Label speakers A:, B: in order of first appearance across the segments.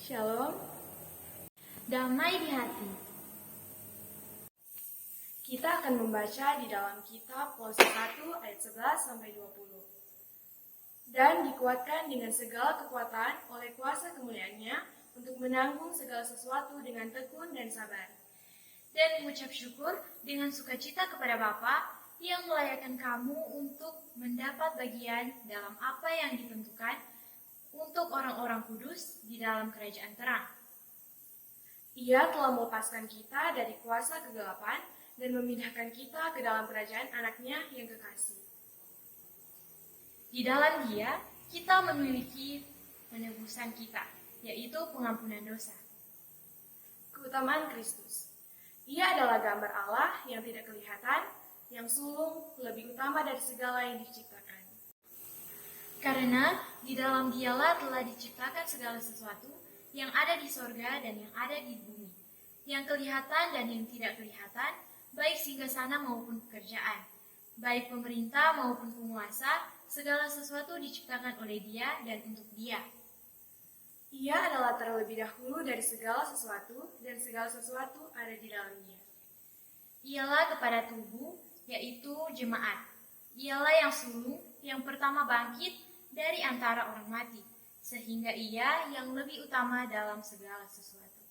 A: Shalom,
B: Damai di hati.
A: kita akan membaca di dalam kitab Kolose 1 ayat 11-20. Dan dikuatkan dengan segala kekuatan oleh kuasa kemuliaannya untuk menanggung segala sesuatu dengan tekun dan sabar.
B: Dan mengucap syukur dengan sukacita kepada Bapa yang melayakkan kamu untuk mendapat bagian dalam apa yang ditentukan untuk orang-orang kudus di dalam kerajaan terang.
A: Ia telah melepaskan kita dari kuasa kegelapan dan memindahkan kita ke dalam kerajaan anaknya yang kekasih.
B: Di dalam Dia, kita memiliki penebusan kita, yaitu pengampunan dosa.
A: Keutamaan Kristus. Ia adalah gambar Allah yang tidak kelihatan, yang sulung, lebih utama dari segala yang diciptakan.
B: Karena di dalam Dialah telah diciptakan segala sesuatu yang ada di sorga dan yang ada di bumi, yang kelihatan dan yang tidak kelihatan, baik singgasana maupun pekerjaan, baik pemerintah maupun penguasa, segala sesuatu diciptakan oleh Dia dan untuk Dia.
A: Ia adalah terlebih dahulu dari segala sesuatu, dan segala sesuatu ada di dalam Dia.
B: Ialah kepada tubuh, yaitu jemaat. Ialah yang sulung, yang pertama bangkit dari antara orang mati, sehingga Ia yang lebih utama dalam segala sesuatu.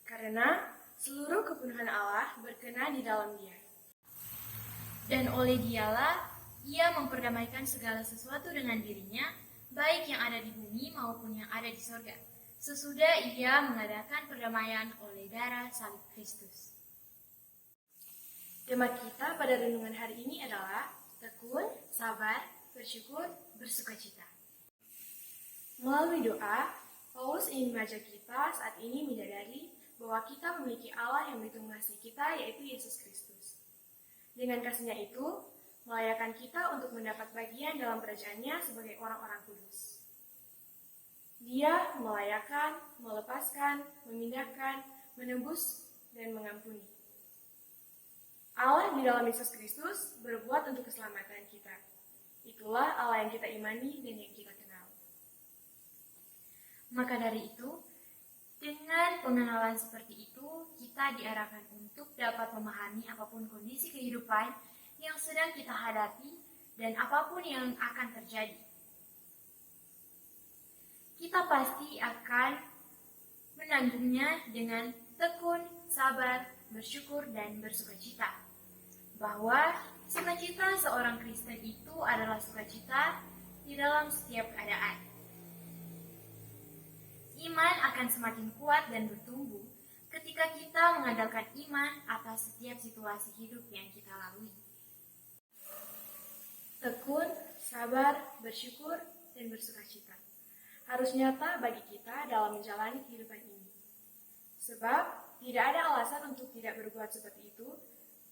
A: Karena seluruh kepenuhan Allah berkenan di dalam Dia.
B: Dan oleh Dialah Ia memperdamaikan segala sesuatu dengan dirinya, baik yang ada di bumi maupun yang ada di sorga, sesudah Ia mengadakan perdamaian oleh darah salib Kristus.
A: Tema kita pada renungan hari ini adalah tekun, sabar, bersyukur, bersukacita. Melalui doa, Paulus ingin mengajak kita saat ini menyadari bahwa kita memiliki Allah yang begitu mengasihi kita, yaitu Yesus Kristus. Dengan kasih-Nya itu, melayakkan kita untuk mendapat bagian dalam kerajaan-Nya sebagai orang-orang kudus. Dia melayakkan, melepaskan, memindahkan, menebus, dan mengampuni. Allah di dalam Yesus Kristus berbuat untuk keselamatan kita. Itulah Allah yang kita imani dan yang kita kenal.
B: Maka dari itu, dengan pengenalan seperti itu, kita diarahkan untuk dapat memahami apapun kondisi kehidupan yang sedang kita hadapi dan apapun yang akan terjadi. Kita pasti akan menanggungnya dengan tekun, sabar, bersyukur, dan bersukacita. Bahwa sukacita seorang Kristen itu adalah sukacita di dalam setiap keadaan. Iman akan semakin kuat dan bertumbuh ketika kita mengandalkan iman atas setiap situasi hidup yang kita lalui.
A: Tekun, sabar, bersyukur, dan bersukacita harus nyata bagi kita dalam menjalani kehidupan ini. Sebab tidak ada alasan untuk tidak berbuat seperti itu,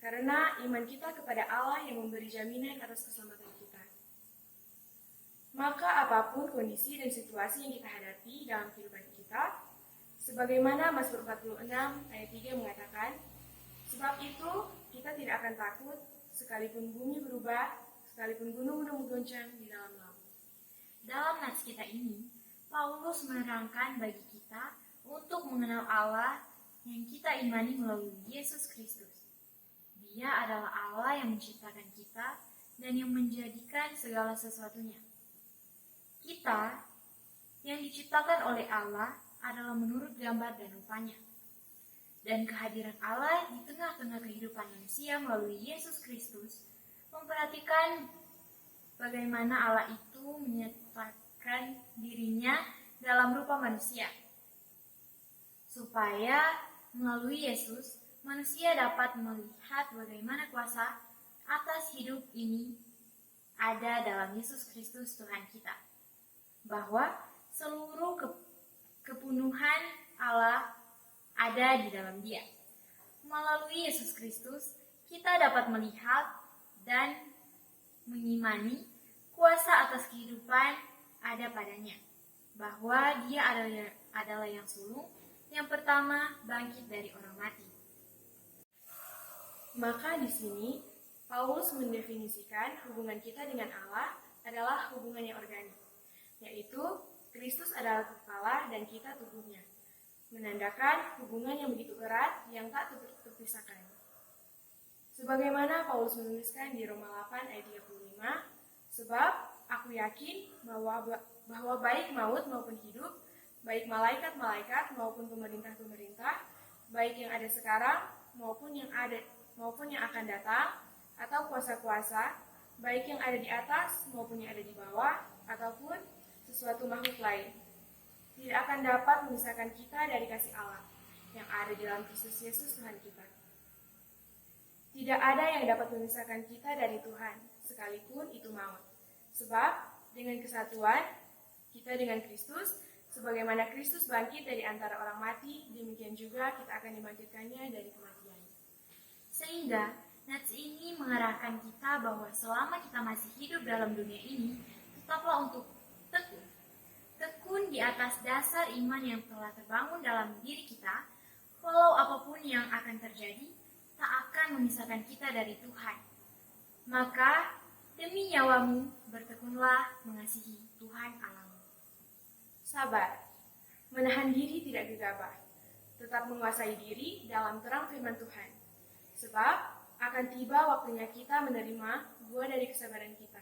A: karena iman kita kepada Allah yang memberi jaminan atas keselamatan kita. Maka apapun kondisi dan situasi yang kita hadapi dalam kehidupan kita, sebagaimana Mazmur 46 ayat 3 mengatakan, sebab itu kita tidak akan takut sekalipun bumi berubah, sekalipun gunung-gunung menggoncang di dalam laut.
B: Dalam nats kita ini, Paulus menerangkan bagi kita untuk mengenal Allah yang kita imani melalui Yesus Kristus. Dia adalah Allah yang menciptakan kita dan yang menjadikan segala sesuatunya. Kita yang diciptakan oleh Allah adalah menurut gambar dan rupanya. Dan kehadiran Allah di tengah-tengah kehidupan manusia melalui Yesus Kristus memperhatikan bagaimana Allah itu menyatakan dirinya dalam rupa manusia. Supaya melalui Yesus, manusia dapat melihat bagaimana kuasa atas hidup ini ada dalam Yesus Kristus Tuhan kita. Bahwa seluruh kepenuhan Allah ada di dalam Dia. Melalui Yesus Kristus, kita dapat melihat dan mengimani kuasa atas kehidupan ada padanya. Bahwa Dia adalah yang sulung, yang pertama bangkit dari orang mati.
A: Maka di sini, Paulus mendefinisikan hubungan kita dengan Allah adalah hubungan yang organik, yaitu Kristus adalah kepala dan kita tubuhnya, menandakan hubungan yang begitu erat yang tak terpisahkan. Sebagaimana Paulus menuliskan di Roma 8 ayat 35, sebab aku yakin bahwa baik maut maupun hidup, baik malaikat-malaikat maupun pemerintah-pemerintah, baik yang ada sekarang maupun yang akan datang, atau kuasa-kuasa, baik yang ada di atas maupun yang ada di bawah, ataupun sesuatu makhluk lain, tidak akan dapat memisahkan kita dari kasih Allah yang ada di dalam Kristus Yesus Tuhan kita. Tidak ada yang dapat memisahkan kita dari Tuhan, sekalipun itu maut. Sebab dengan kesatuan kita dengan Kristus, sebagaimana Kristus bangkit dari antara orang mati, demikian juga kita akan dibangkitkannya dari kematian.
B: Sehingga nats ini mengarahkan kita bahwa selama kita masih hidup dalam dunia ini, tetaplah untuk tekun. Tekun di atas dasar iman yang telah terbangun dalam diri kita, walau apapun yang akan terjadi, tak akan memisahkan kita dari Tuhan. Maka demi nyawamu, bertekunlah mengasihi Tuhan Allahmu.
A: Sabar, menahan diri tidak gegabah, tetap menguasai diri dalam terang firman Tuhan. Sebab akan tiba waktunya kita menerima buah dari kesabaran kita.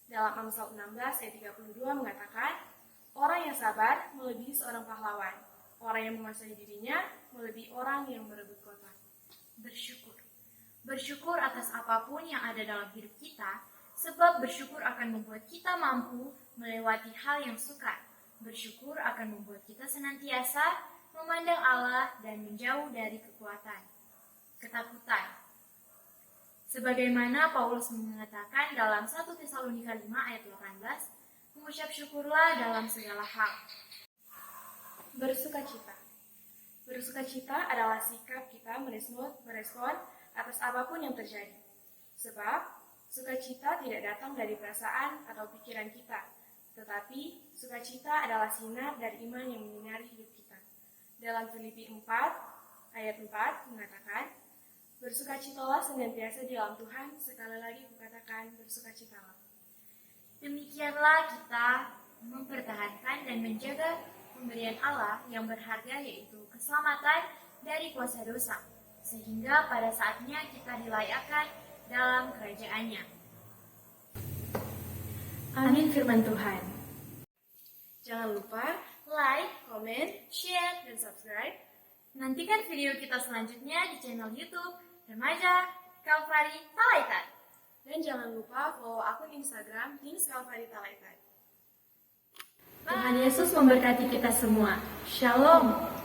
A: Dalam Amsal 16 ayat 32 mengatakan, orang yang sabar melebihi seorang pahlawan, orang yang menguasai dirinya melebihi orang yang berebut kota.
B: Bersyukur. Bersyukur atas apapun yang ada dalam hidup kita, sebab bersyukur akan membuat kita mampu melewati hal yang sukar. Bersyukur akan membuat kita senantiasa memandang Allah dan menjauh dari ketakutan. Sebagaimana Paulus mengatakan dalam 1 Tesalonika 5 ayat 18, mengucap syukurlah dalam segala hal.
A: Bersukacita. Bersukacita adalah sikap kita merespon atas apapun yang terjadi. Sebab sukacita tidak datang dari perasaan atau pikiran kita, tetapi sukacita adalah sinar dari iman yang menyinari hidup kita. Dalam Filipi 4 ayat 4 mengatakan, bersukacitalah senantiasa di dalam Tuhan, sekali lagi kukatakan bersukacitalah.
B: Demikianlah kita mempertahankan dan menjaga pemberian Allah yang berharga, yaitu keselamatan dari kuasa dosa, sehingga pada saatnya kita dilayakkan dalam kerajaan-Nya.
A: Amin firman Tuhan. Jangan lupa
B: Like,
A: komen,
B: share,
A: dan subscribe.
B: nantikan video kita selanjutnya di channel YouTube Remaja Calvary Talaitan.
A: Dan jangan lupa follow akun Instagram Teens Calvary Talaitan.
B: Tuhan Yesus memberkati kita semua. Shalom.